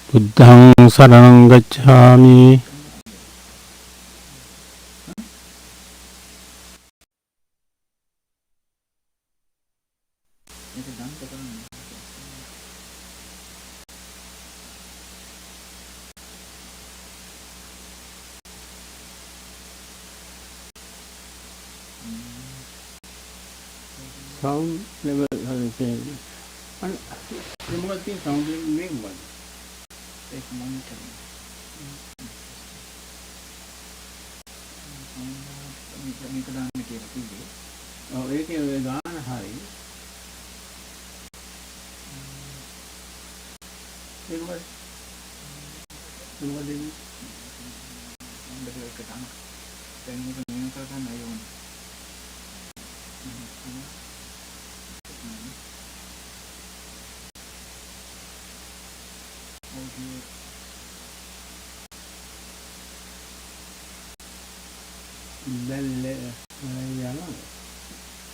Buddhaṃ saraṇaṃ gacchāmi. Sound level has changed. And remote thing sound level make one. Take monitoring. මේක දාන්න කියලා කිව්වේ. ඔව් ඒකේ ඔය ගාන හරි. ඒක මොකද? මොකද දෙන්නේ? හොඳට ඒක දාන්න. දැන් මේක මෙහෙම කරගන්න ඕනේ.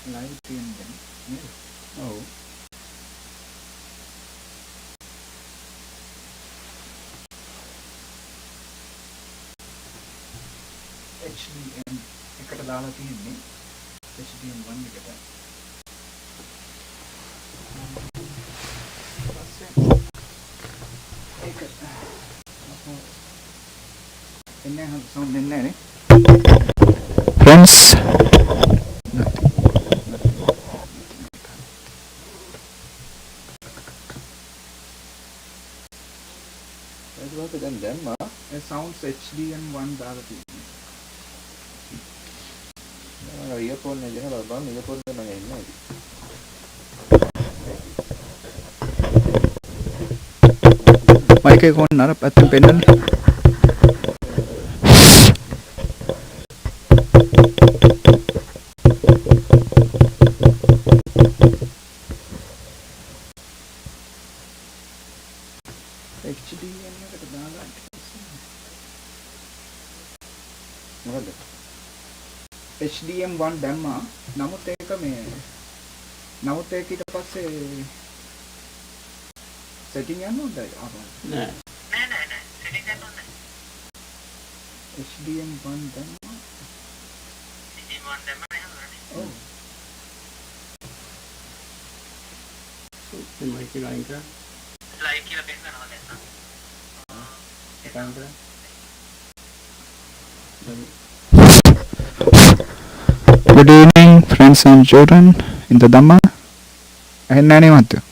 Live stream then. Oh. HDM එකට දාලා තියෙන්නේ HDM 1 එකට. ඒක එන්නේ හම් සවුන්ඩ් එන්නේ නැහැ නේ. Friends Dhamma sounds HDM1 දාලා තියෙනවා. මම ඉයර්ෆෝන් එක ගහලා බලන්න ඉයර්ෆෝන් එක මම එන්නේ නැහැ. මයික් එක කොහොමද අර පැත්තෙන් පෙන්නන්නේ? HDM1 Dhamma නමුත් ඒක මේ නමුත් ඒක ඊට පස්සේ setting යන්න ඕනද නෑ setting යන්න ඕනේ HDM1 Dhamma HDM1 Dhamma නේද ඔව් ඒ මයික් එක ලයින් කරා ලයින් කියලා පෙන්නනවා දැන් ඒක අන්තර Good evening, friends and children in the Dhamma. ඇහෙන්නේ නැහැ නේ මහත්තයෝ.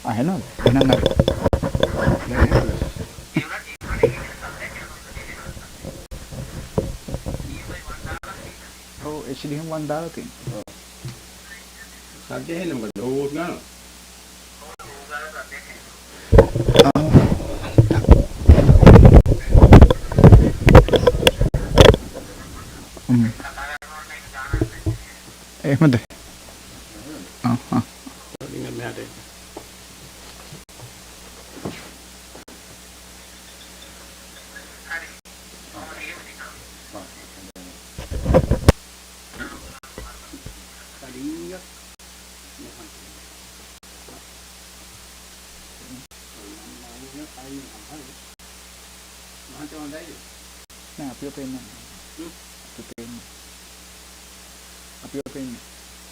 ඇහෙනවද? එහෙනම් අර. ඔව් HDM1 දාලා තියෙනවා. සද්ද ඇහෙන්නේ මොකද? ඕස් ගන්නවා. එහෙමද? ලින්ක් මෙහාට එන්න. අපි පෙන්නන්නේ. අපි පෙන්නන්නේ.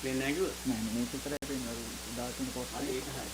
පෙන්නන්නේ නෑ කිව්වොත් නෑ මේක විතරයි පෙන්නන්නේ. දාතුන පොස්ට් එක. ඒක හරි.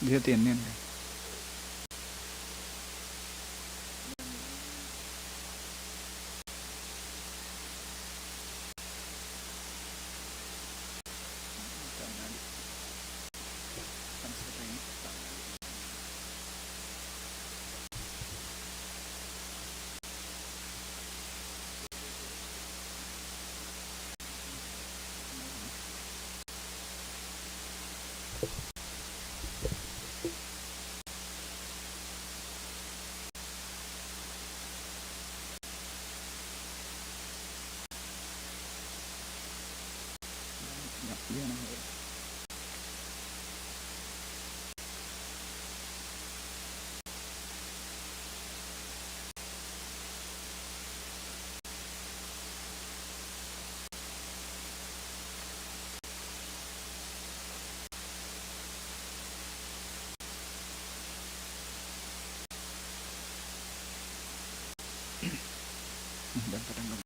Dia tiền nên dan kadang-kadang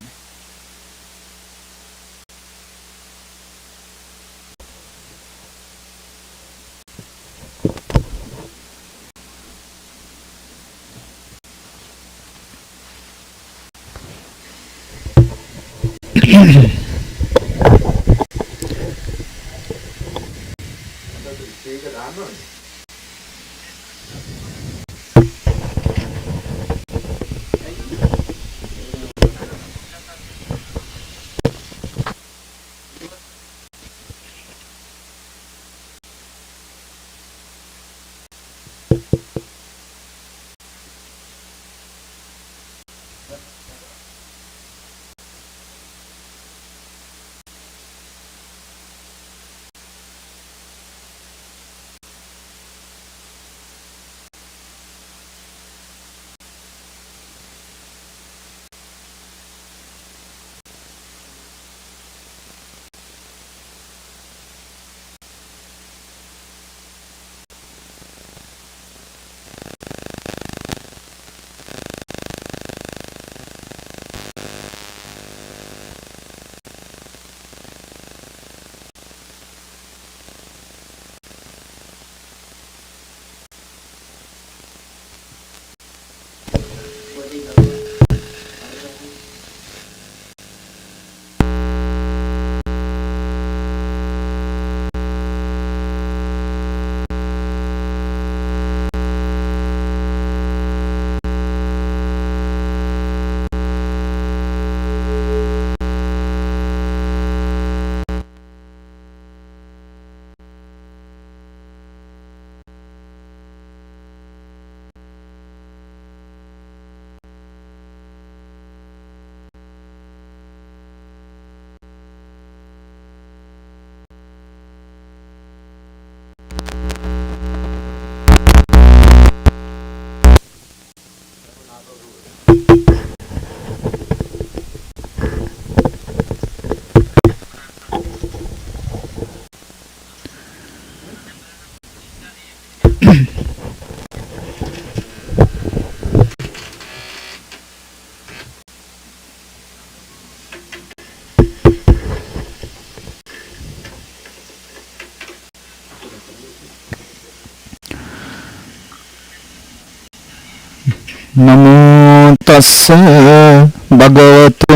Namo tassa bhagavato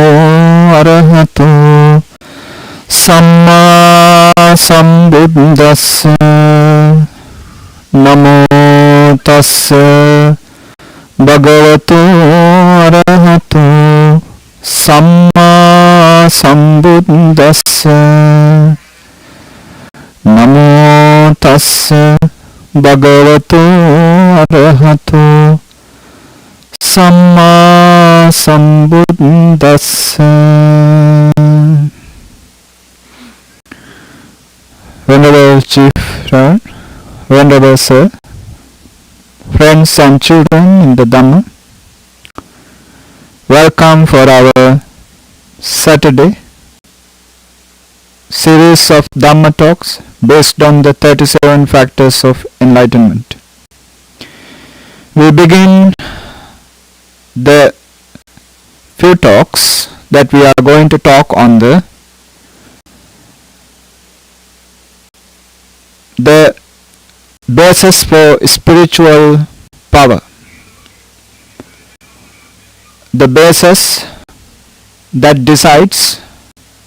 arahato samma sambuddhassa. Namo tassa bhagavato arahato samma sambuddhassa. Namo tassa bhagavato arahato Samma Sambuddhassa. Venerable Chief Friend, Venerable Sir, friends and children in the Dhamma, welcome for our Saturday series of Dhamma talks based on the 37 factors of enlightenment. We begin the few talks that we are going to talk on the basis for spiritual power, the basis that decides,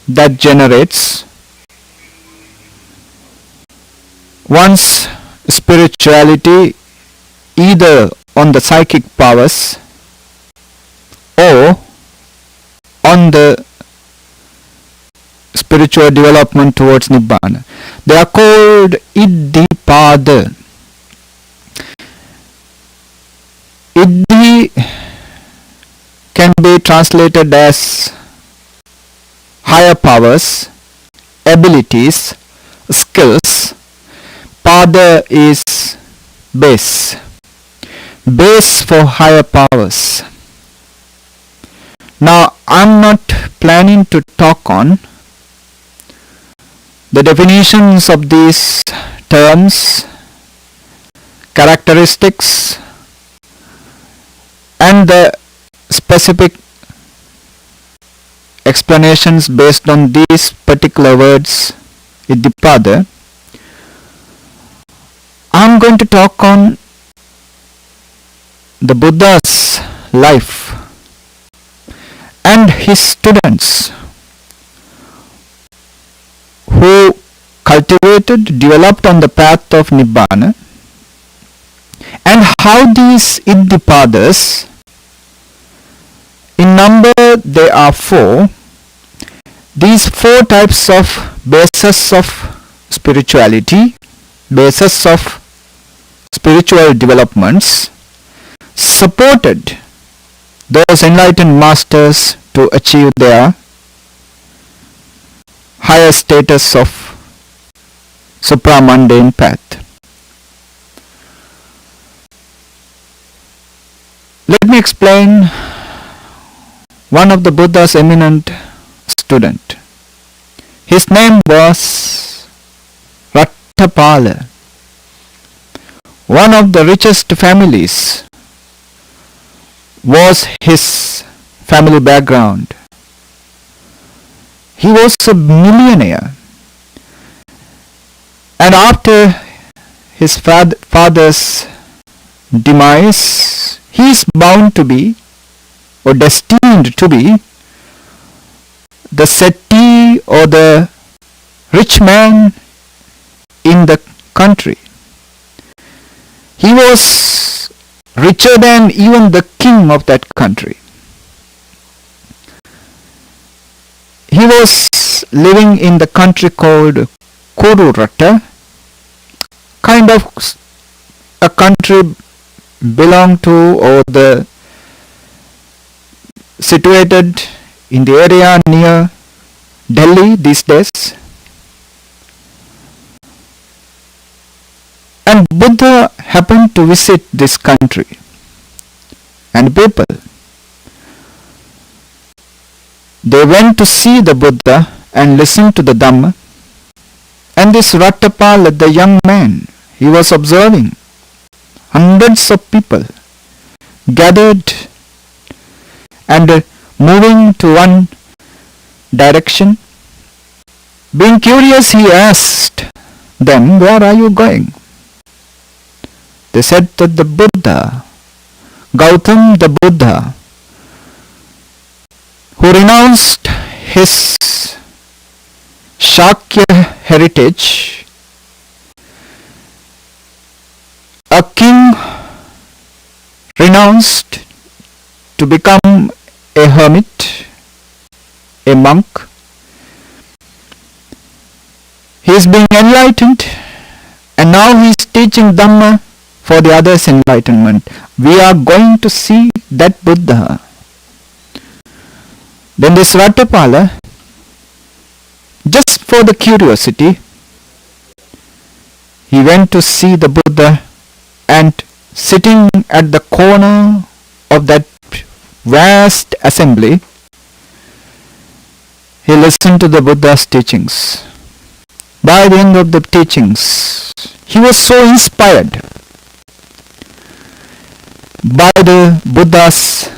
that generates one's spirituality either on the psychic powers or on the spiritual development towards Nibbana. They are called Iddhipāda. Iddhi can be translated as higher powers, abilities, skills. Pada is base. Base for higher powers. Now, I'm not planning to talk on the definitions of these terms, characteristics, and the specific explanations based on these particular words, Iddhipāda. I'm going to talk on the Buddha's life and his students who cultivated, developed on the path of Nibbana, and how these Iddhipādas, in number they are 4, these 4 types of bases of spirituality, bases of spiritual developments, supported those enlightened masters to achieve their higher status of supramundane path. Let me explain one of the Buddha's eminent student. His name was Rattapala. One of the richest families was his family background. He was a millionaire, and after his father's demise, he is bound to be or destined to be the settee or the rich man in the country. He was richer than even the king of that country. He was living in the country called Kururatta, kind of a country belong to or the situated in the area near Delhi these days. And Buddha happened to visit this country, and people, they went to see the Buddha and listen to the Dhamma. And this Rattapala, the young man, he was observing hundreds of people gathered and moving to one direction. Being curious, he asked them, "Where are you going?" They said that the Buddha, Gautam the Buddha, who renounced his Shakya heritage, a king renounced to become a hermit, a monk. He is being enlightened, and now he is teaching Dhamma for the others' enlightenment. We are going to see that Buddha. Then this Ratapala, just for the curiosity, he went to see the Buddha, and sitting at the corner of that vast assembly, he listened to the Buddha's teachings. By the end of the teachings, he was so inspired by the Buddha's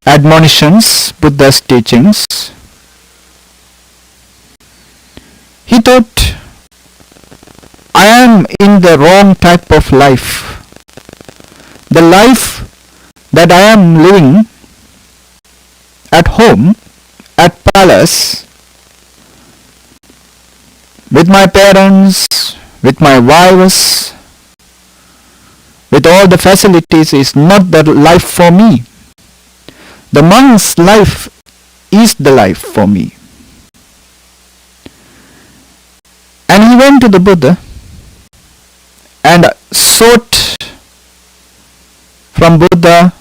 admonitions, Buddha's teachings. He thought, I am in the wrong type of life. The life that I am living at home, at palace, with my parents, with my wives, with all the facilities, is not the life for me. The monk's life is the life for me. And he went to the Buddha and sought from Buddha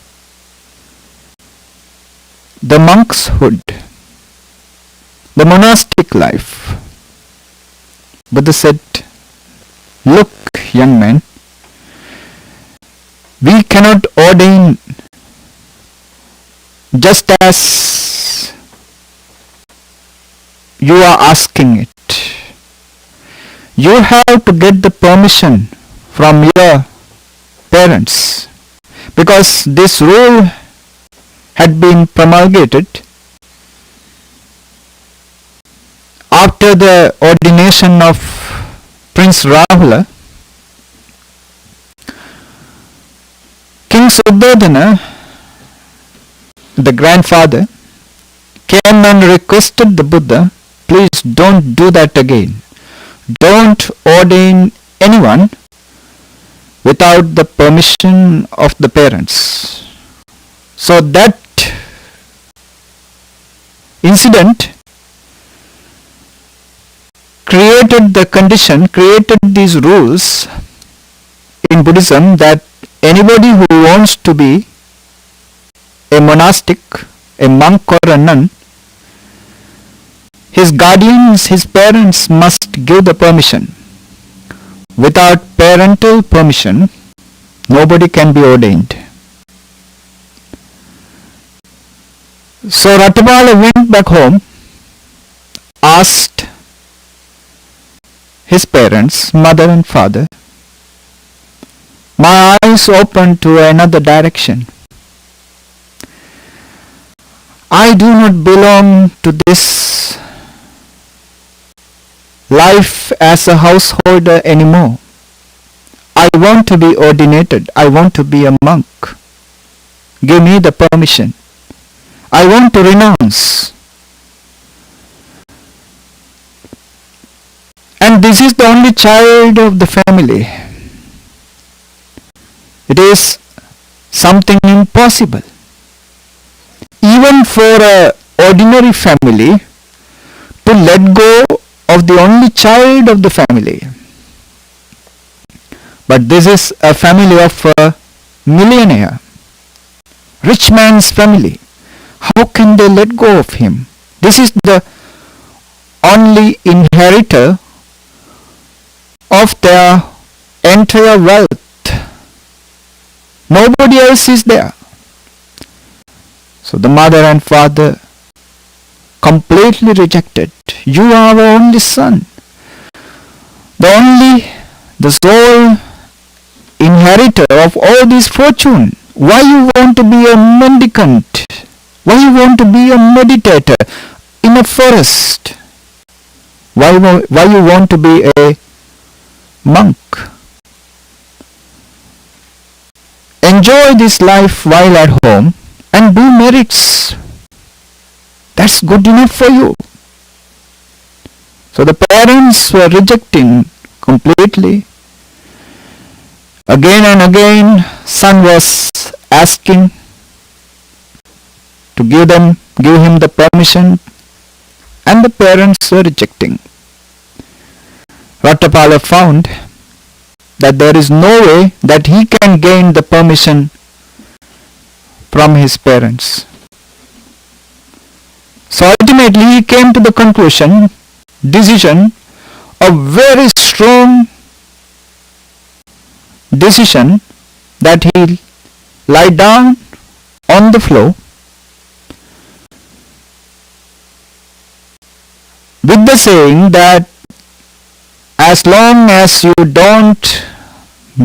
the monkshood, the monastic life. Buddha said, "Look, young man, we cannot ordain just as you are asking it. You have to get the permission from your parents, because this rule had been promulgated after the ordination of Prince Rahula. King Suddhodana, the grandfather, came and requested the Buddha, please don't do that again. Don't ordain anyone without the permission of the parents. So that incident created the condition, created these rules in Buddhism, that anybody who wants to be a monastic, a monk or a nun, his guardians, his parents must give the permission. Without parental permission, nobody can be ordained. So Ratapala went back home, asked his parents, mother and father, my eyes opened to another direction. I do not belong to this life as a householder anymore. I want to be ordinated. I want to be a monk. Give me the permission. I want to renounce. And this is the only child of the family. It is something impossible. Even for an ordinary family to let go of the only child of the family. But this is a family of a millionaire, rich man's family. How can they let go of him? This is the only inheritor of their entire wealth. Nobody else is there. So the mother and father completely rejected. You are our only son. The sole inheritor inheritor of all this fortune? Why you want to be a mendicant? Why you want to be a meditator in a forest? Why you want to be a monk? Enjoy this life while at home and do merits. That's good enough for you. So the parents were rejecting completely. Again and again, son was asking to give him the permission, and the parents were rejecting. Rattapala found that there is no way that he can gain the permission from his parents. So ultimately he came to the decision, a very strong decision, that he'll lie down on the floor with the saying that as long as you don't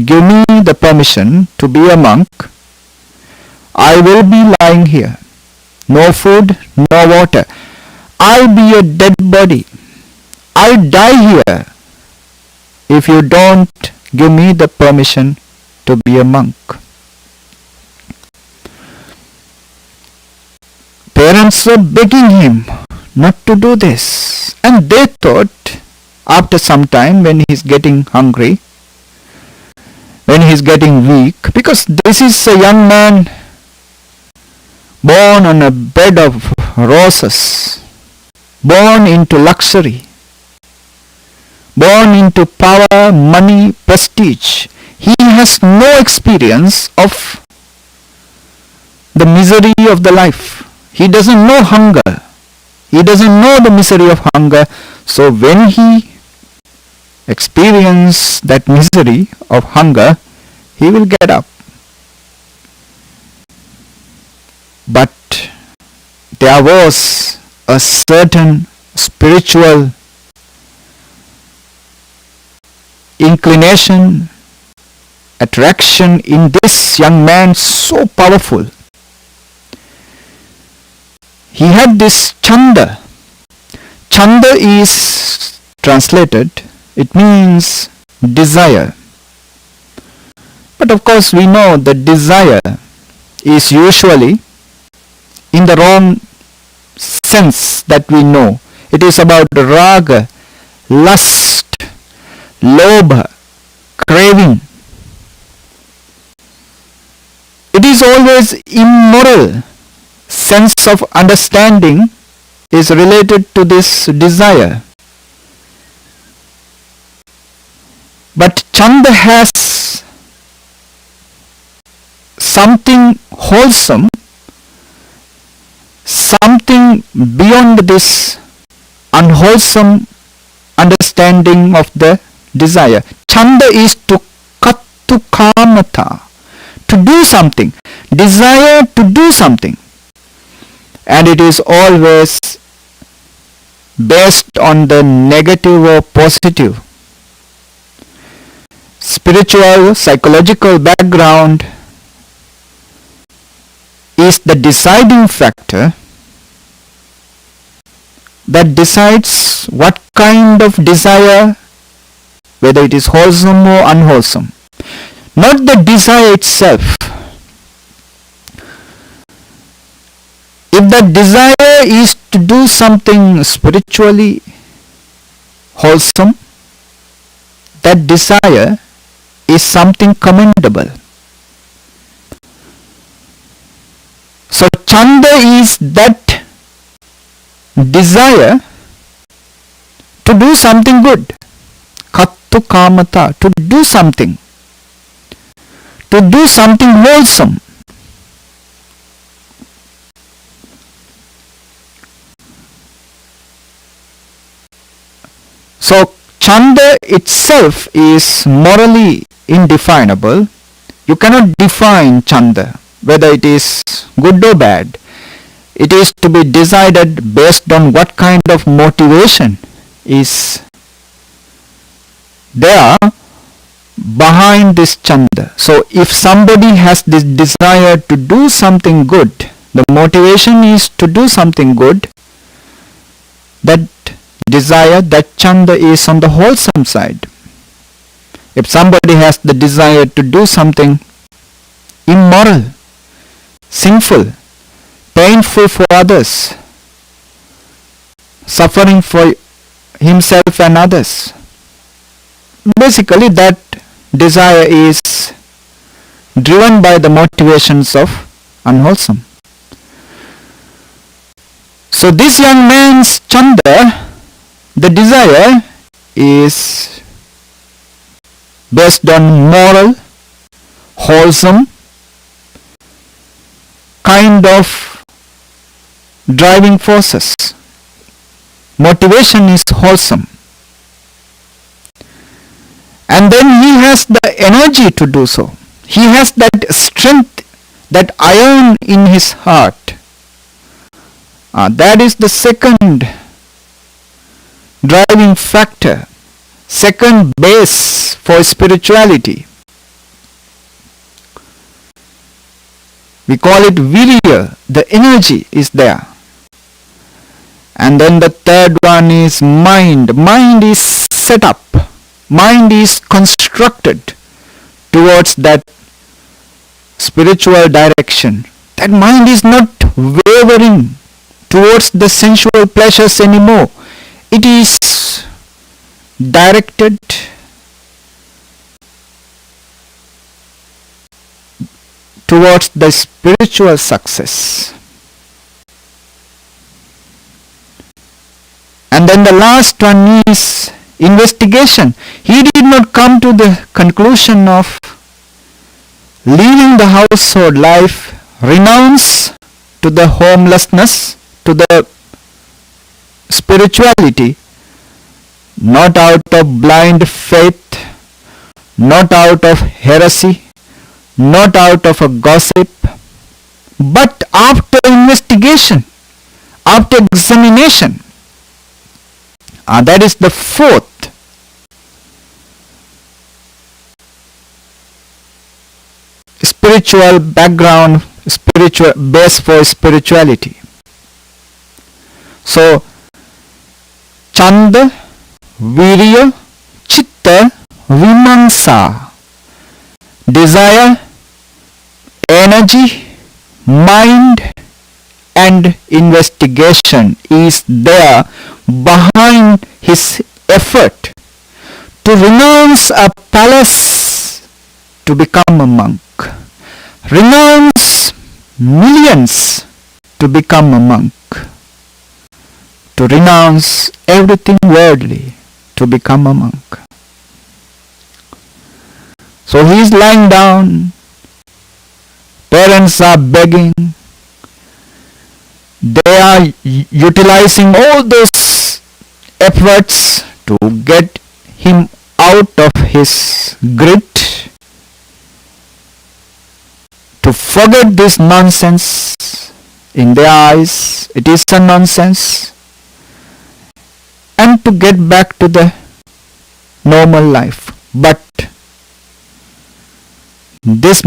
give me the permission to be a monk, I will be lying here. No food, no water. I'll be a dead body. I'll die here if you don't give me the permission to be a monk. Parents were begging him not to do this, and they thought after some time, when he's getting hungry, when he's getting weak, because this is a young man born on a bed of roses, born into luxury, born into power, money, prestige. He has no experience of the misery of the life. He doesn't know hunger. He doesn't know the misery of hunger. So when he experiences that misery of hunger, he will get up. But there was a certain spiritual inclination, attraction in this young man, so powerful. He had this chanda. Chanda is translated, it means desire. But of course we know that desire is usually in the wrong sense that we know. It is about raga, lust, lobha, craving. It is always immoral. Sense of understanding is related to this desire. But chanda has something wholesome, something beyond this unwholesome understanding of the desire. Chanda is to kattu kamata, to do something, desire to do something. And it is always based on the negative or positive. Spiritual, psychological background is the deciding factor that decides what kind of desire, whether it is wholesome or unwholesome. Not the desire itself. If the desire is to do something spiritually wholesome, that desire is something commendable. So chanda is that desire to do something good. Kattu kamata, to do something wholesome. So chanda itself is morally indefinable. You cannot define chanda, whether it is good or bad. It is to be decided based on what kind of motivation is there behind this chanda. So if somebody has this desire to do something good, the motivation is to do something good, that desire, that chanda is on the wholesome side. If somebody has the desire to do something immoral, sinful, painful for others, suffering for himself and others, basically that desire is driven by the motivations of unwholesome. So this young man's chanda, the desire is based on moral, wholesome kind of driving forces. Motivation is wholesome. And then he has the energy to do so. He has that strength, that iron in his heart. That is the second driving factor, second base for spirituality. We call it virya, the energy is there. And then the third one is mind. Mind is set up. Mind is constructed towards that spiritual direction. That mind is not wavering towards the sensual pleasures anymore. It is directed towards the spiritual success. And then the last one is investigation. He did not come to the conclusion of leaving the household life, renounce to the homelessness, to the spirituality, not out of blind faith, not out of heresy, not out of a gossip, but after investigation, after examination. That is the fourth spiritual background, spiritual base for spirituality. So, chanda, virya, chitta, vimamsa, desire, energy, mind and investigation is there behind his effort to renounce a palace to become a monk, renounce millions to become a monk, to renounce everything worldly to become a monk. So he is lying down, parents are begging, they are utilizing all those efforts to get him out of his grit, to forget this nonsense. In their eyes it is a nonsense, and to get back to the normal life. But this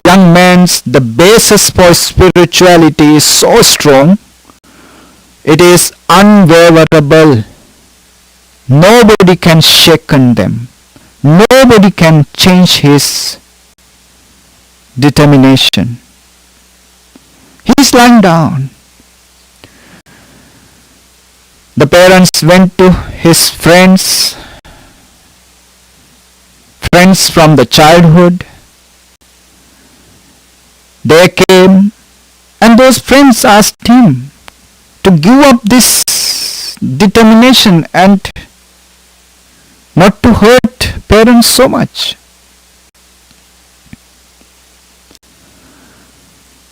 young man's, the basis for spirituality is so strong, it is unwaverable. Nobody can shaken them. Nobody can change his determination. He is lying down. The parents went to his friends from the childhood. They came and those friends asked him to give up this determination and not to hurt parents so much.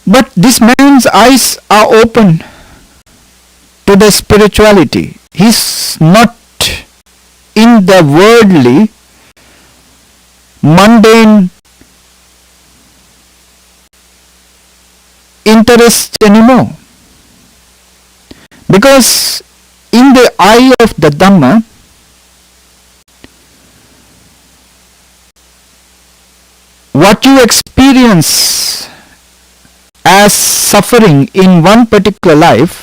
But this man's eyes are open to the spirituality. He's not in the worldly, mundane interest anymore. Because in the eye of the Dhamma, what you experience as suffering in one particular life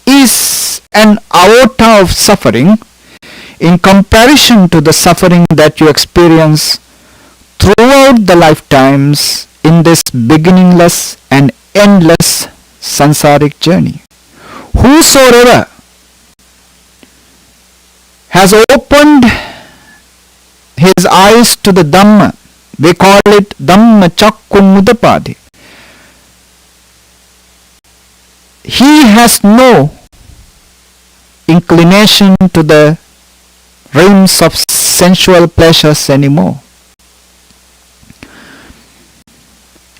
is an iota of suffering in comparison to the suffering that you experience throughout the lifetimes in this beginningless and endless sansaric journey. Whosoever has opened his eyes to the Dhamma, we call it Dhamma Chakku Mudapadi, he has no inclination to the realms of sensual pleasures anymore.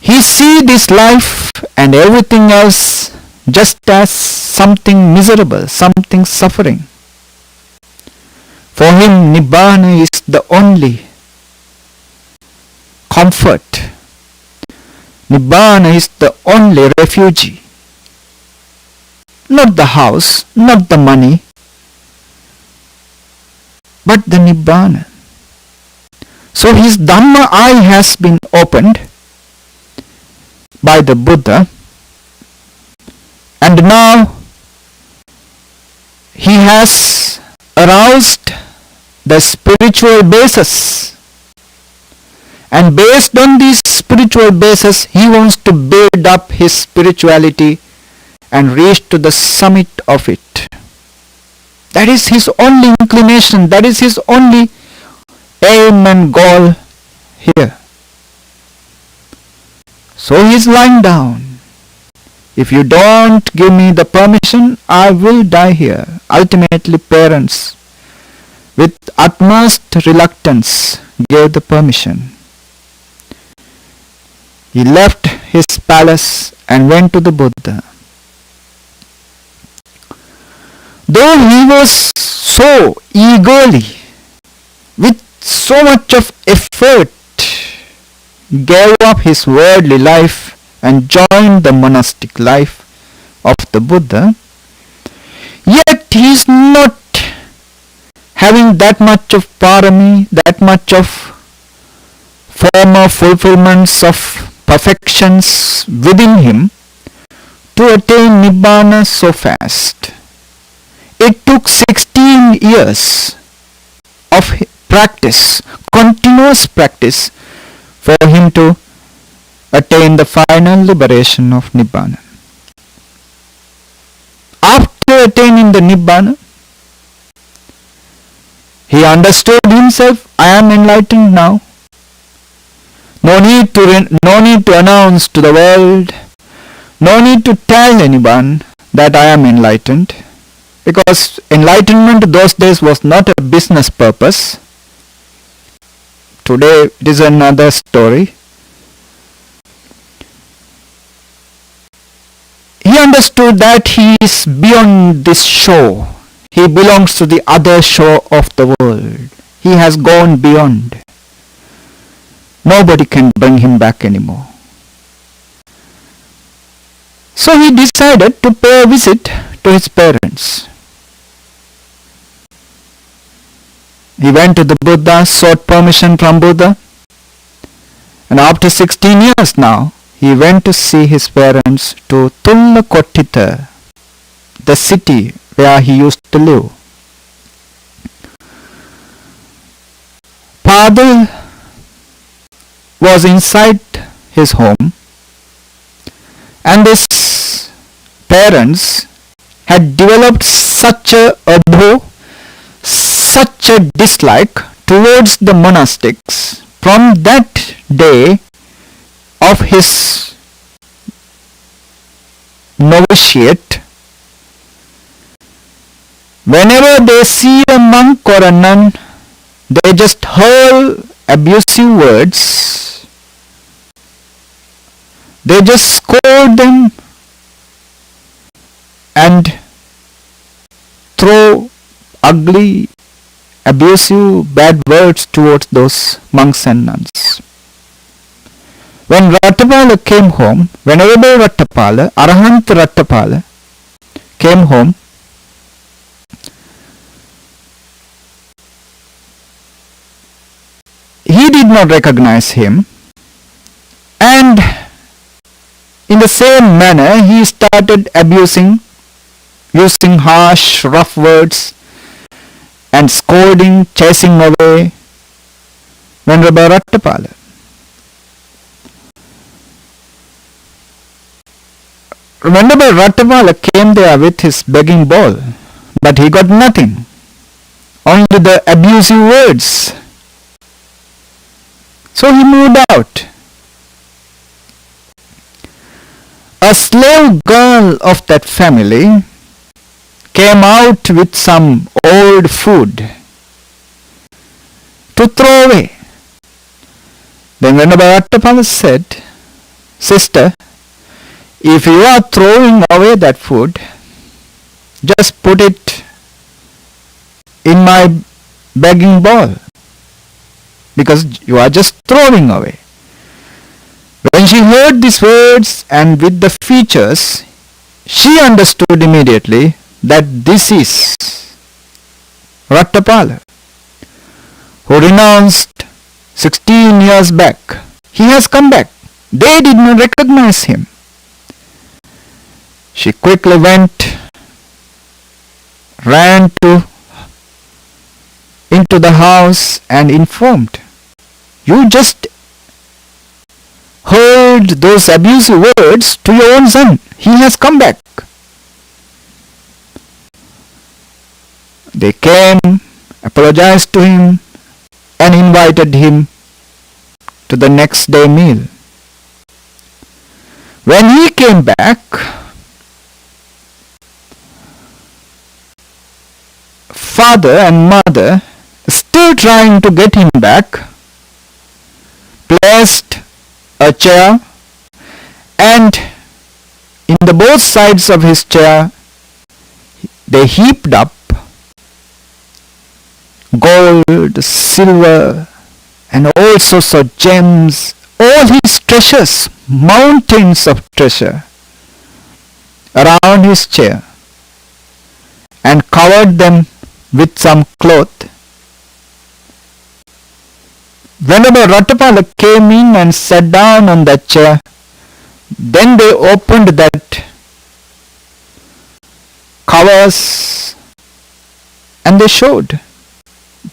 He sees this life and everything else just as something miserable, something suffering. For him, Nibbana is the only comfort. Nibbana is the only refuge. Not the house, not the money, but the Nibbana. So his Dhamma eye has been opened by the Buddha, and now he has aroused the spiritual basis, and based on this spiritual basis he wants to build up his spirituality and reach to the summit of it. That is his only inclination, that is his only aim and goal here. So he is lying down. If you don't give me the permission, I will die here. Ultimately, parents, with utmost reluctance, gave the permission. He left his palace and went to the Buddha. Though he was so eagerly, with so much of effort, gave up his worldly life and joined the monastic life of the Buddha, yet he is not having that much of parami, that much of former fulfillments of perfections within him to attain Nibbana so fast. It took 16 years of practice, continuous practice, for him to attain the final liberation of Nibbana. After attaining the Nibbana, he understood himself, I am enlightened now. No need to announce to the world, no need to tell anyone that I am enlightened, because enlightenment those days was not a business purpose. Today it is another story. He understood that he is beyond this shore. He belongs to the other shore of the world. He has gone beyond. Nobody can bring him back anymore. So he decided to pay a visit to his parents. He went to the Buddha, sought permission from Buddha, and after 16 years now, he went to see his parents to Tullakottita, the city where he used to live. Father was inside his home, and his parents had developed such a abho, such a dislike towards the monastics from that day of his novitiate. Whenever they see a monk or a nun, they just hurl abusive words. They just scold them and throw ugly, abusive, bad words towards those monks and nuns. When Rattapala came home, Venerable Rattapala, Arahant Rattapala, came home, he did not recognize him, In the same manner, he started abusing, using harsh, rough words, and scolding, chasing away Venerable Rattapala. Venerable Rattapala came there with his begging bowl, but he got nothing, only the abusive words. So he moved out. A slave girl of that family came out with some old food to throw away. Then Venerable Rattapala said, "Sister, if you are throwing away that food, just put it in my begging bowl, because you are just throwing away." When she heard these words and with the features, she understood immediately that this is Rattapala, who renounced 16 years back. He has come back. They did not recognize him. She quickly ran into the house and informed, "You just heard those abusive words to your own son. He has come back." They came, apologized to him, and invited him to the next day meal. When he came back, father and mother, still trying to get him back, placed a chair, and in the both sides of his chair they heaped up gold, silver, and all sorts of gems, all his treasures, mountains of treasure, around his chair, and covered them with some cloth. Venerable Rattapala came in and sat down on that chair. Then they opened that covers and they showed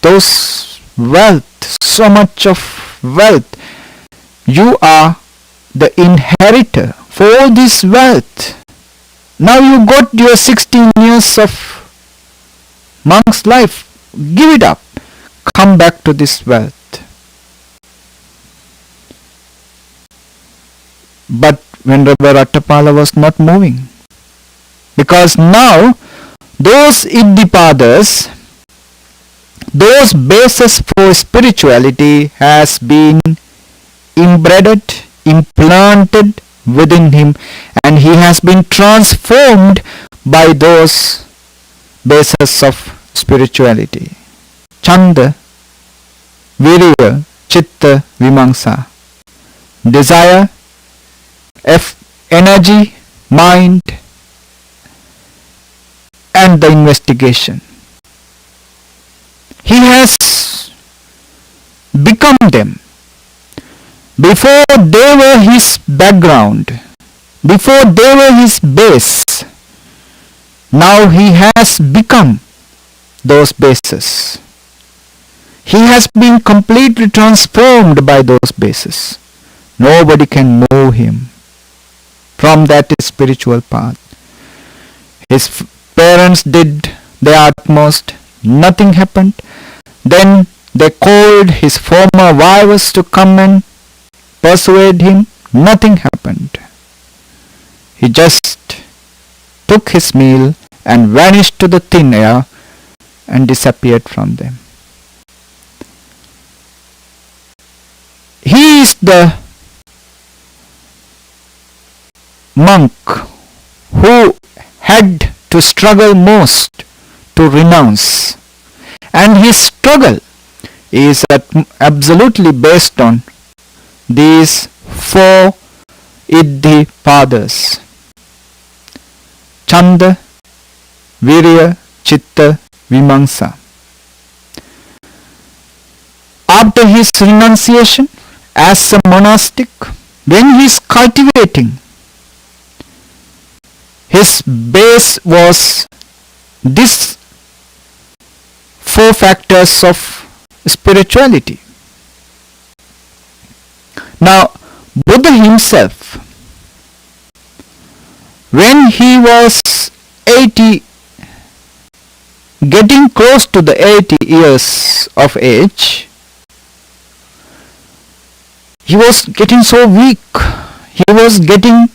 those wealth, so much of wealth. You are the inheritor for all this wealth. Now you got your 16 years of monk's life. Give it up. Come back to this wealth. But Venerable Rattapala was not moving, because now those Iddhipādas, those bases for spirituality has been inbred, implanted within him, and he has been transformed by those bases of spirituality. Chanda, Virya, Chitta, Vimamsa. Desire, energy, mind, and the investigation. He has become them. Before they were his background, before they were his base, now he has become those bases. He has been completely transformed by those bases. Nobody can move him from that spiritual path. His parents did their utmost, nothing happened. Then they called his former wives to come and persuade him, nothing happened. He just took his meal and vanished to the thin air and disappeared from them. He is the monk who had to struggle most to renounce, and his struggle is absolutely based on these four Iddhipādas: Chanda, Virya, Chitta, Vimamsa. After his renunciation as a monastic, when he is cultivating his base was these four factors of spirituality. Now, Buddha himself, when he was 80, getting close to the 80 years of age, he was getting so weak, he was getting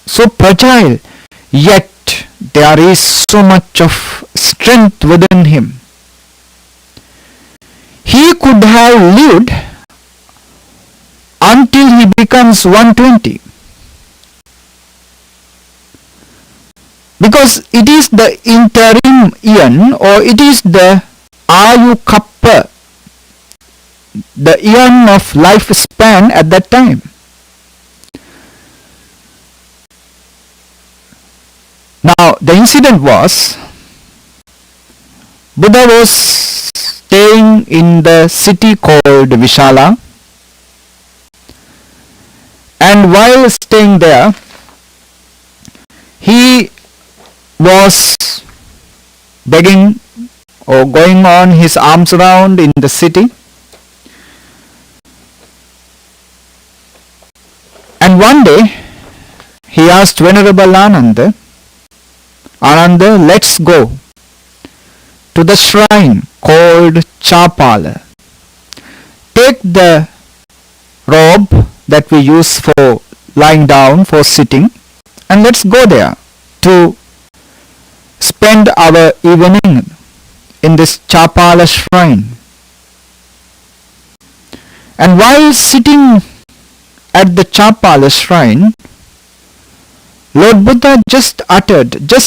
so fragile, yet there is so much of strength within him. He could have lived until he becomes 120. Because it is the interim eon, or it is the Ayu Kappa, the eon of lifespan at that time. Now, the incident was, Buddha was staying in the city called Vishala, and while staying there, he was begging or going on his arms around in the city. And one day, he asked Venerable Ananda, let's go to the shrine called Chapala. Take the robe that we use for lying down, for sitting, and let's go there to spend our evening in this Chapala shrine. And while sitting at the Chapala shrine, Lord Buddha just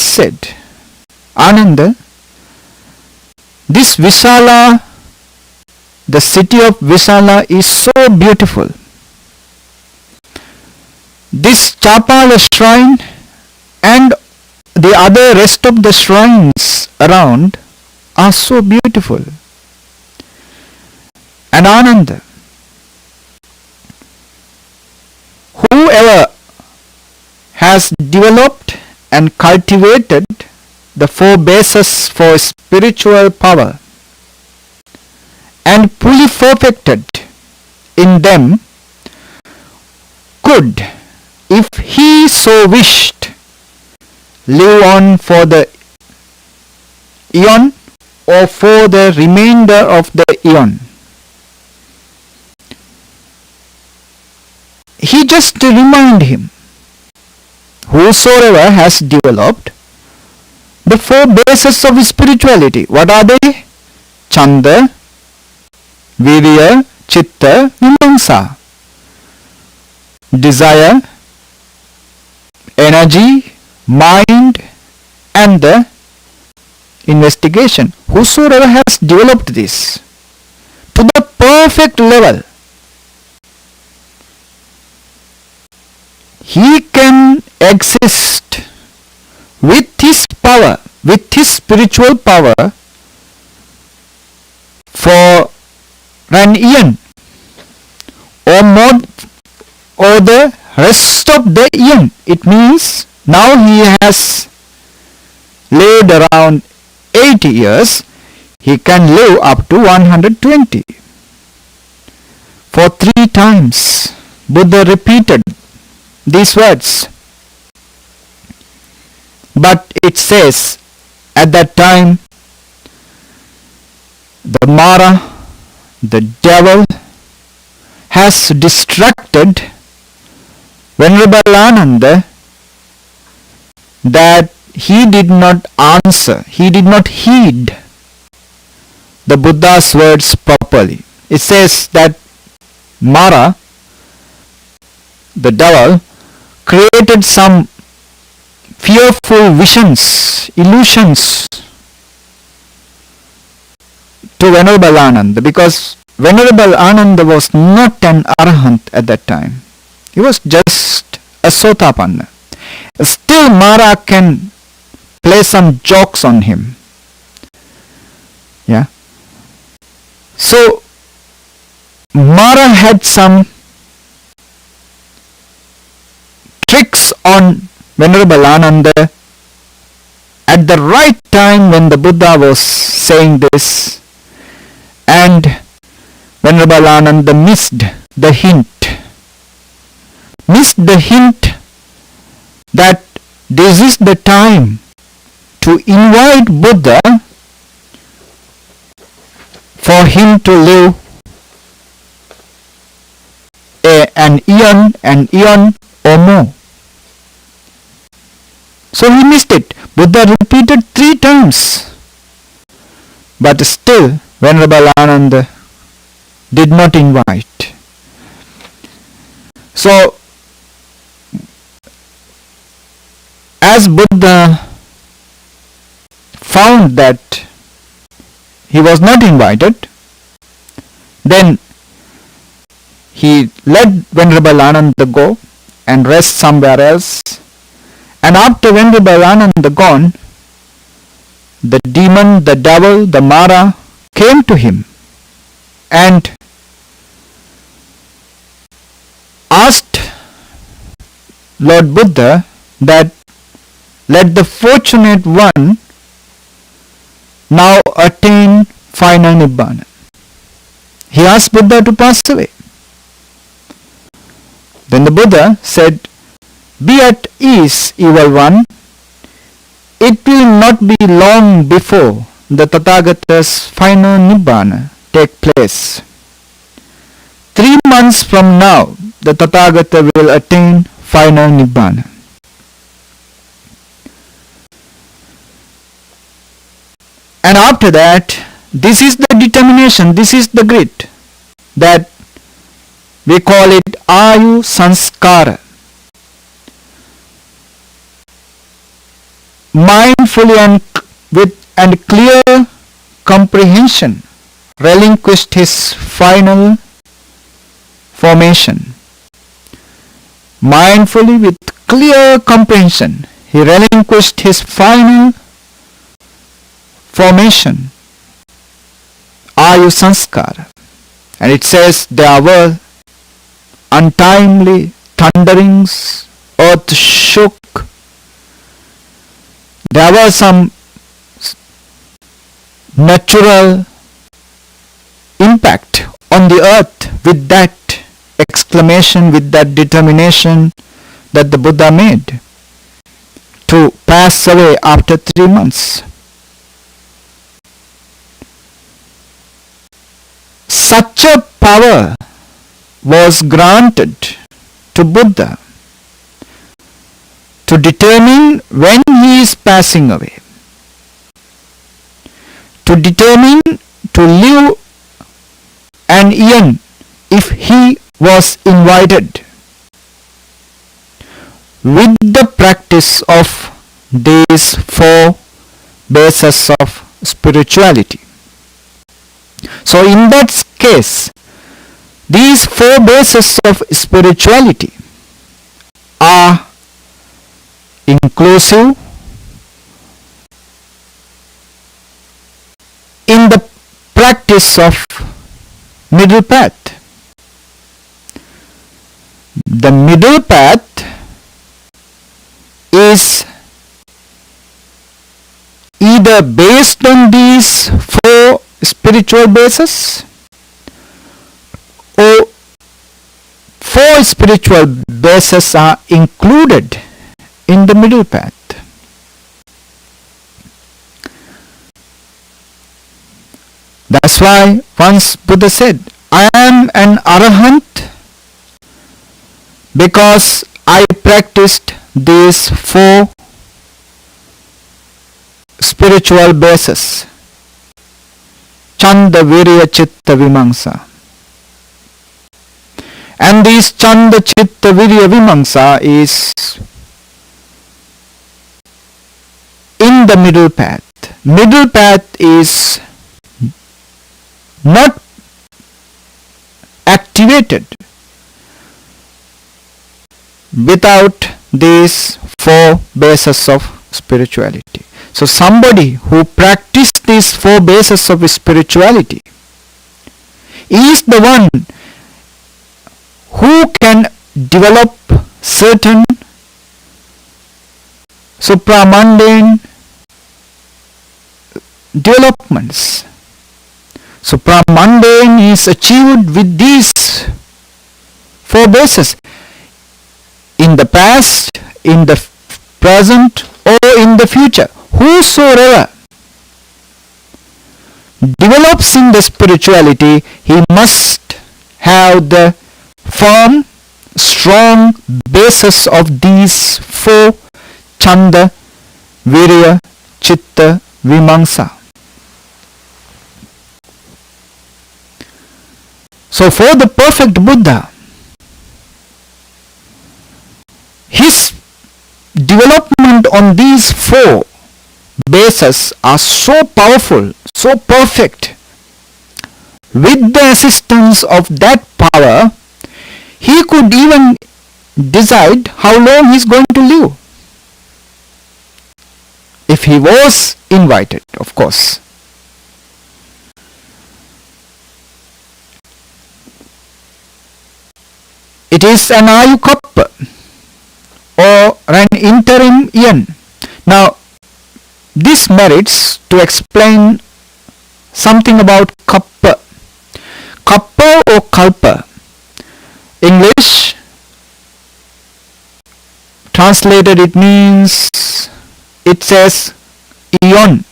said, Ananda, this Vishala, the city of Vishala is so beautiful. This Chapala shrine and the other rest of the shrines around are so beautiful. And Ananda, whoever has developed and cultivated the four bases for spiritual power and fully perfected in them could, if he so wished, live on for the eon or for the remainder of the eon. He just reminded him, whosoever has developed the four bases of spirituality, what are they? Chanda, Virya, Chitta, Vimamsa. Desire, energy, mind, and the investigation. Whosoever has developed this to the perfect level, he can exist with his power, with his spiritual power for an eon or more, or the rest of the eon. It means now he has lived around 80 years, he can live up to 120. For 3 times Buddha repeated these words. But it says, at that time, the Mara, the devil, has distracted Venerable Ananda that he did not answer, he did not heed the Buddha's words properly. It says that Mara, the devil, created some fearful visions, illusions to Venerable Ananda, because Venerable Ananda was not an arahant at that time. He was just a Sotapanna. Still Mara can play some jokes on him. Yeah. So Mara had some tricks upon Venerable Ananda at the right time when the Buddha was saying this, and Venerable Ananda missed the hint that this is the time to invite Buddha for him to live an eon or more. So he missed it. Buddha repeated 3 times. But still Venerable Ananda did not invite. So as Buddha found that he was not invited, then he let Venerable Ananda go and rest somewhere else. And after Venerable Ananda gone, the demon, the devil, the Mara came to him and asked Lord Buddha that let the fortunate one now attain final Nibbana. He asked Buddha to pass away. Then the Buddha said, "Be at ease, evil one. It will not be long before the Tathagata's final Nibbana take place. 3 months from now, the Tathagata will attain final Nibbana." And after that, this is the determination, this is the grit, that we call it Ayu Sanskara. Mindfully and clear comprehension relinquished his final formation. Mindfully with clear comprehension, he relinquished his final formation, Ayu Sanskara. And it says there were untimely thunderings, earth shook, there was some natural impact on the earth with that exclamation, with that determination that the Buddha made to pass away after 3 months. Such a power was granted to Buddha to determine when he is passing away, to determine to live an eon if he was invited, with the practice of these 4 bases of spirituality. So in that case, these 4 bases of spirituality are inclusive in the practice of middle path. The middle path is either based on these 4 spiritual bases, or 4 spiritual bases are included in the middle path. That's why once Buddha said, "I am an arahant because I practiced these 4 spiritual bases. Chanda, Virya, Chitta, Vimamsa." And this Chanda, Chitta, Virya, Vimamsa is in the middle path. Middle path is not activated without these 4 bases of spirituality. So somebody who practices these 4 bases of spirituality is the one who can develop certain supramundane developments. Supramundane is achieved with these four bases: in the past, in the present, or in the future. Whosoever develops in the spirituality, he must have the firm, strong basis of these four: Chanda, Virya, Chitta, Vimamsa. So for the perfect Buddha, his development on these four bases are so powerful, so perfect. With the assistance of that power, he could even decide how long he is going to live. If he was invited, of course. It is an ayukappa or an interim yen. Now, this merits to explain something about kappa. Kappa or kalpa. English translated it means, it says eon.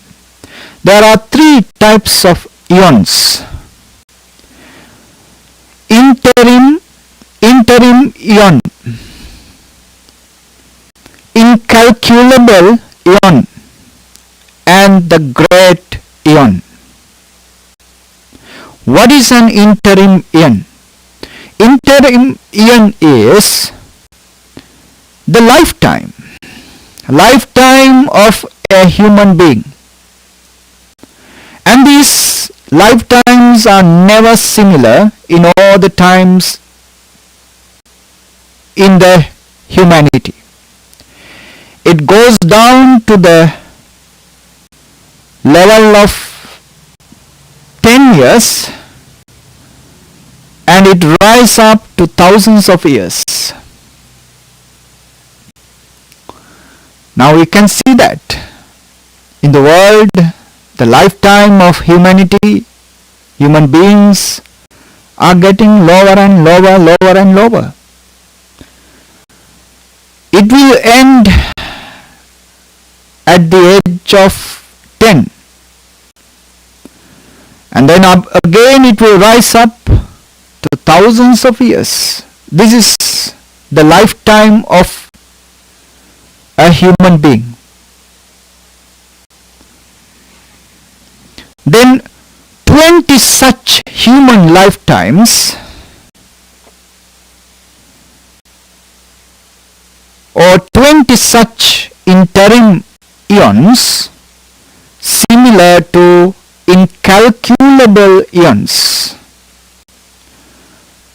There are three types of eons. Interim eon, incalculable eon, and the great eon. What is an interim eon? Interim eon is the lifetime of a human being. And these lifetimes are never similar in all the times in the humanity. It goes down to the level of 10 years and it rises up to thousands of years. Now we can see that in the world, the lifetime of humanity, human beings are getting lower and lower, lower and lower. It will end at the age of 10. And then again it will rise up to thousands of years. This is the lifetime of a human being. Then 20 such human lifetimes or 20 such interim eons similar to incalculable eons.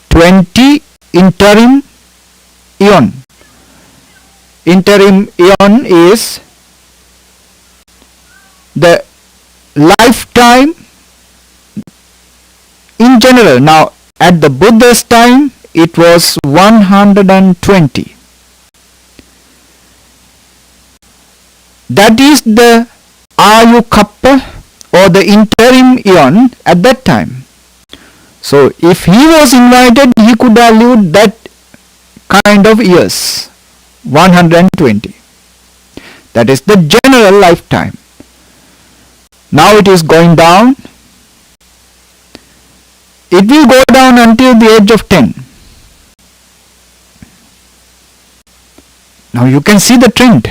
20 interim eon. Interim eon is the lifetime in general. Now at the Buddha's time it was 120. That is the ayukappa or the interim eon at that time. So if he was invited, he could have lived that kind of years, 120. That is the general lifetime. Now it is going down. It will go down until the age of 10. Now you can see the trend.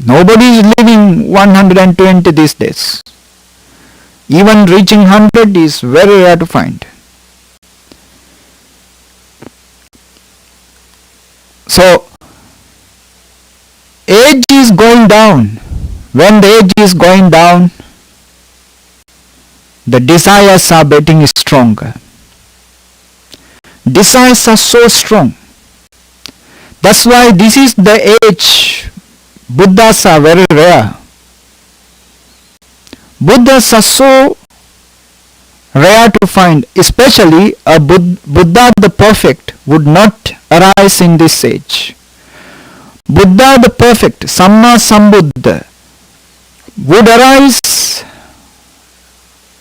Nobody is living 120 these days. Even reaching 100 is very rare to find. So, age is going down. When the age is going down, the desires are getting stronger. Desires are so strong. That's why this is the age. Buddhas are very rare. Buddhas are so rare to find, especially a Buddha the perfect would not arise in this age. Buddha the perfect, Samma Sambuddha, would arise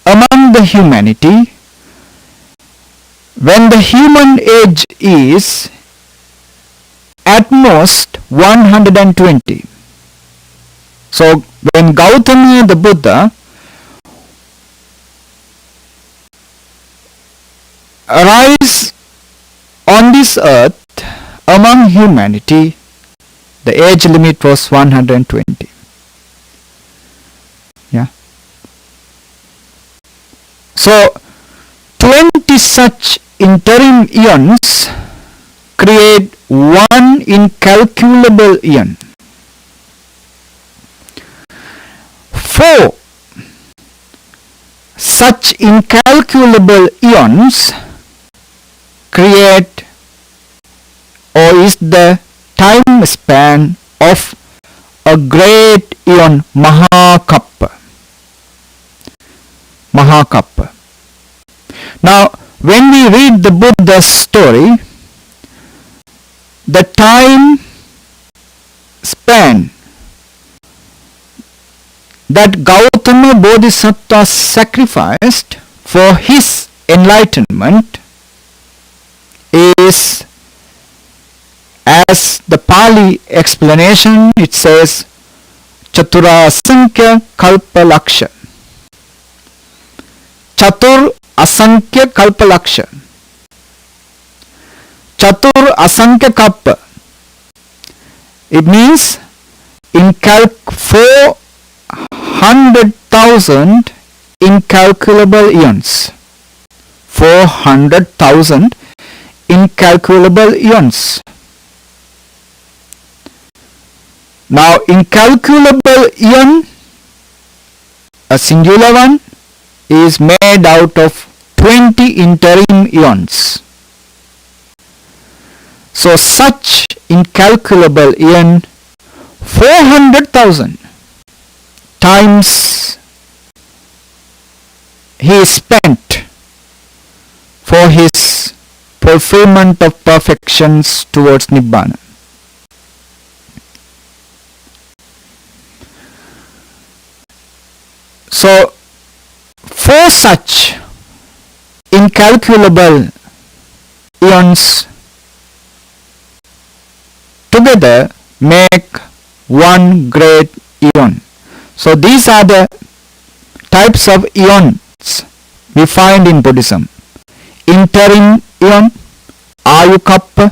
among the humanity when the human age is at most 120. So when Gautama the Buddha arise on this earth among humanity, the age limit was 120. Yeah. So 20 such interim eons create one incalculable eon. 4 such incalculable eons create or is the time span of a great eon, Mahakappa. Mahakappa. Now, when we read the Buddha's story, the time span that Gautama Bodhisattva sacrificed for his enlightenment is, as the Pali explanation, it says Chatura Asankhya Kalpalaksha. Chatur Asankhya Kalpalaksha. Chatur Asankhya Kappa. It means in 400,000 incalculable eons. 400,000 incalculable eons. Now, incalculable eon, a singular one, is made out of 20 interim eons. So, such incalculable eon, 400,000 times he spent for his fulfillment of perfections towards Nibbana. So, 4 such incalculable eons together make one great eon. So, these are the types of eons we find in Buddhism. Interim eon, Ayukappa,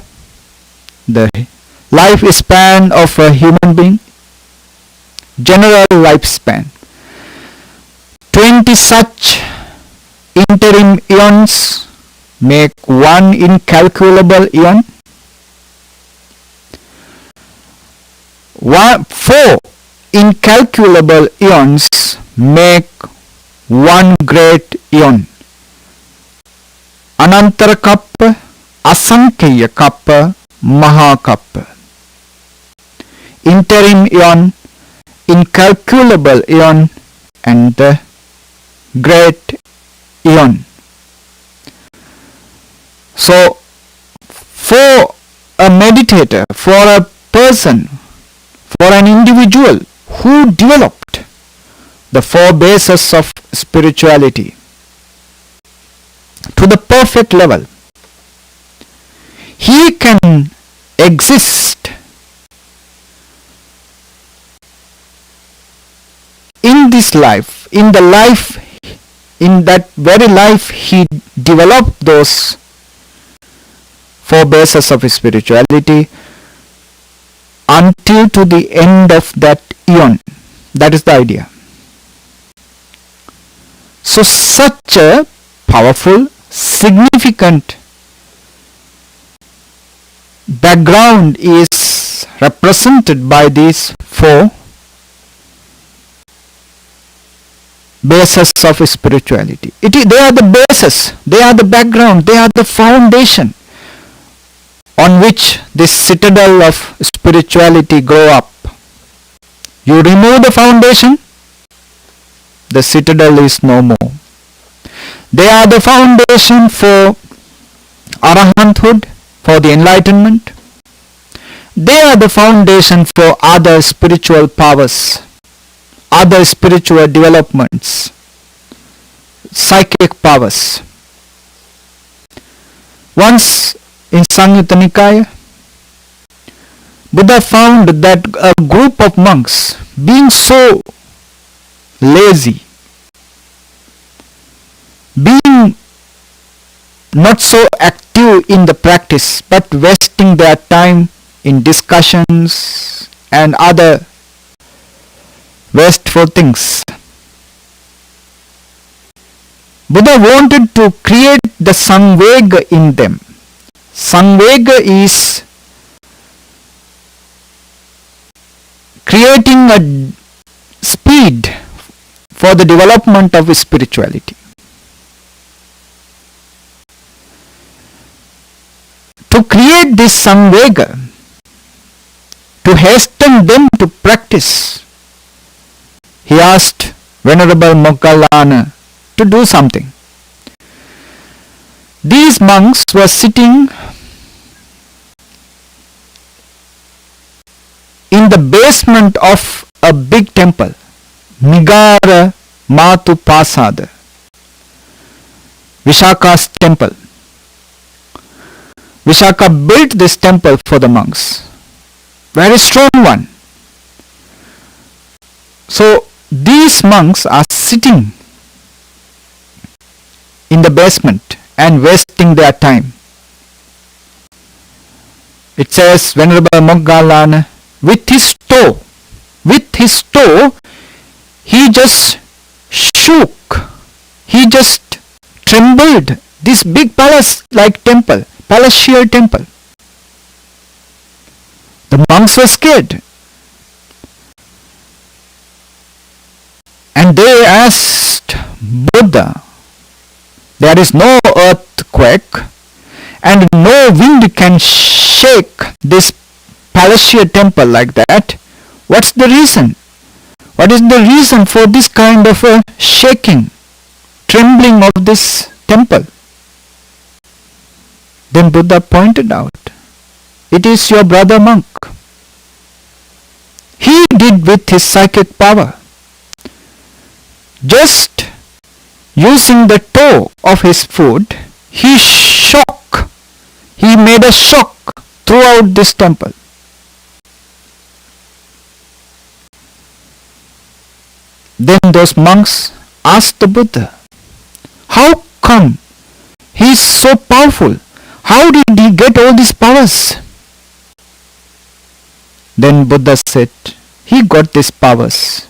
the lifespan of a human being, general lifespan. 20 such interim eons make one incalculable eon. 4 incalculable eons make one great eon. Anantara Kappa, Asankhya Kappa, Mahakappa. Interim eon, incalculable eon, and the great eon. So, for a meditator, for a person, for an individual who developed the 4 bases of spirituality to the perfect level, he can exist in this life, in the life, in that very life he developed those 4 bases of spirituality until to the end of that eon. That is the idea. So such a powerful, significant background is represented by these 4 bases of spirituality. They are the basis, they are the background, they are the foundation on which this citadel of spirituality grow up. You remove the foundation, the citadel is no more. They are the foundation for arahanthood, for the enlightenment, They are the foundation for other spiritual powers, other spiritual developments, psychic powers. Once in Samyutta Nikaya, Buddha found that a group of monks, being so lazy, being not so active in the practice, but wasting their time in discussions and other wasteful things. Buddha wanted to create the Samvega in them. Samvega is creating a speed for the development of spirituality. To create this Samvega, to hasten them to practice, he asked Venerable Moggallana to do something. These monks were sitting in the basement of a big temple, Migara Matu Pasada, Vishaka's temple. Vishaka built this temple for the monks. Very strong one. So these monks are sitting in the basement and wasting their time. It says Venerable Moggallana, with his toe, he just shook, he just trembled this big palace-like temple, palatial temple. The monks were scared. And they asked Buddha, there is no earthquake and no wind can shake this palatial temple like that. What's the reason? What is the reason for this kind of a shaking, trembling of this temple? Then Buddha pointed out, it is your brother monk. He did with his psychic power. Just using the toe of his foot, he made a shock throughout this temple. Then those monks asked the Buddha, how come he is so powerful? How did he get all these powers? Then Buddha said, he got these powers.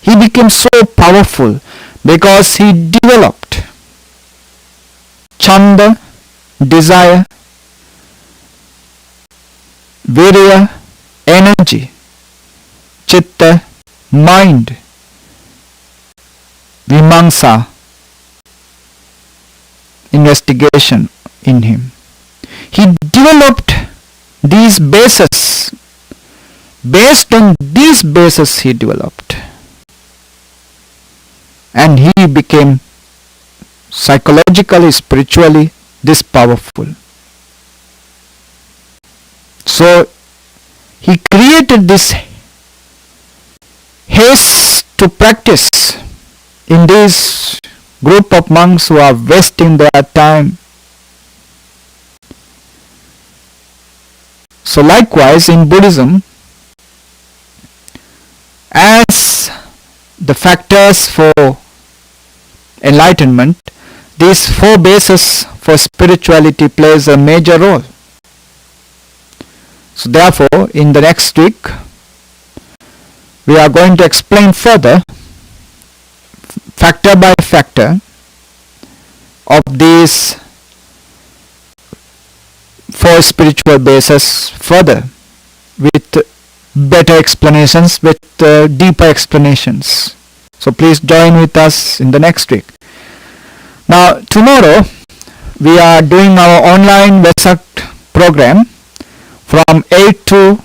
He became so powerful because he developed chanda, desire, virya, energy, chitta, mind, vimamsa, investigation in him. He developed these bases. Based on these bases he developed. And he became psychologically, spiritually this powerful. So he created this haste to practice in this group of monks who are wasting their time. So likewise in Buddhism, as the factors for enlightenment, these four bases for spirituality plays a major role. So therefore, in the next week, we are going to explain further, factor by factor, of these four spiritual bases further, with better explanations, with deeper explanations. So please join with us in the next week. Now tomorrow we are doing our online Vesak program from 8 to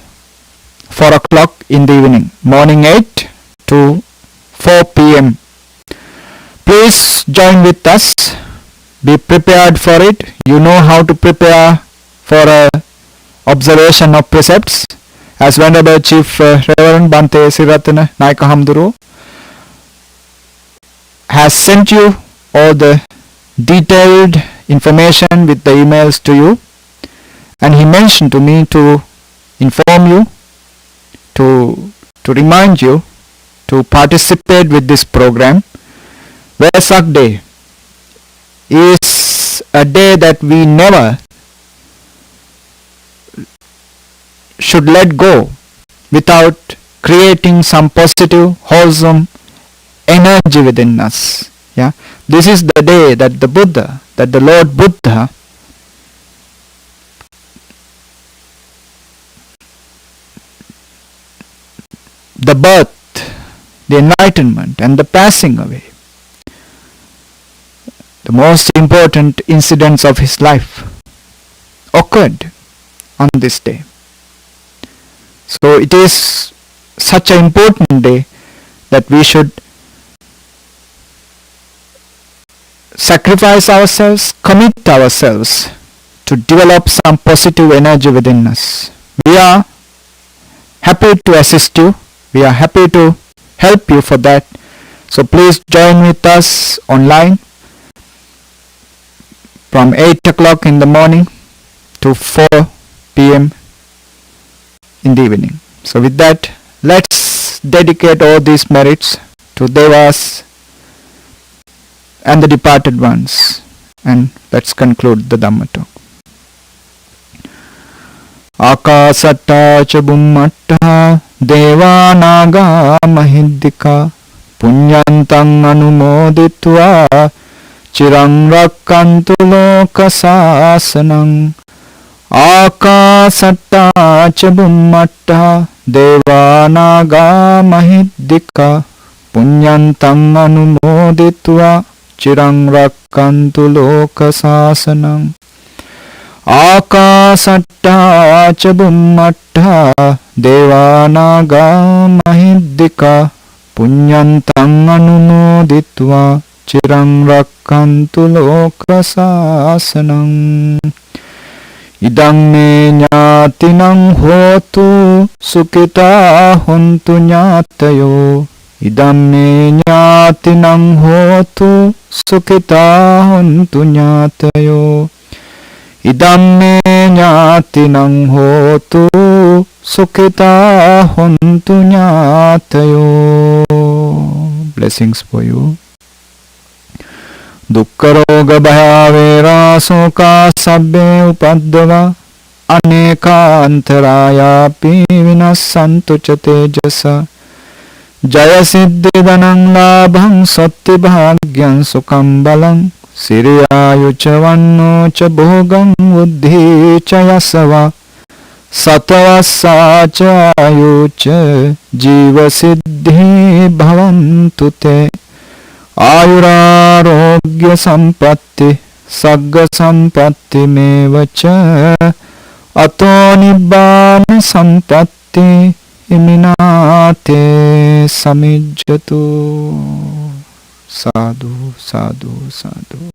4 o'clock in the evening, morning 8 to 4 p.m. Please join with us. Be prepared for it. You know how to prepare for a observation of precepts, as Venerable Chief Reverend Bante Siratana Naika Hamduru has sent you all the detailed information with the emails to you, and he mentioned to me to inform you, to remind you to participate with this program. Vesak Day is a day that we never should let go without creating some positive, wholesome energy within us. Yeah, this is the day that the Buddha, that the Lord Buddha the birth, the enlightenment and the passing away, the most important incidents of his life occurred on this day. So it is such an important day that we should sacrifice ourselves, commit ourselves to develop some positive energy within us. We are happy to assist you. We are happy to help you for that. So please join with us online from 8 o'clock in the morning to 4 p.m. in the evening. So with that, let's dedicate all these merits to Devas and the departed ones, and let's conclude the Dhamma talk. Akasatta ca bummatta deva naga mahiddika punyantang anumoditva chirang rakkantu loka sasanang. Akasatta ca bummatta deva naga mahiddika punyantang anumoditva chirang rakkantu loka sasanang. Akasatta ca bummatta deva naga mahiddika punyantang anumoditva chirang rakkantu loka sasanang. Idang me ñātinang hotu sukita hontu ñātayo. Idam me ñātinang hotu sukita hontu ñātayo. Idam me ñātinang hotu sukita hontu ñātayo. Blessings for you. Dukkha roga bhaya vera soka sabbe upaddava aneka antaraya pi vinassantu ca tejasa. Jaya siddhi dhanang labhang satti bhagyam sukam balang siriyayu ca vanno ca bhogam buddhi ca yasava satavassa ca ayu ca jiva siddhi bhavantu te. Ayurarogya sampatti sagga sampatti mevacha ato nibbana sampatti iminate samijjatu. Sadhu, sadhu, sadhu.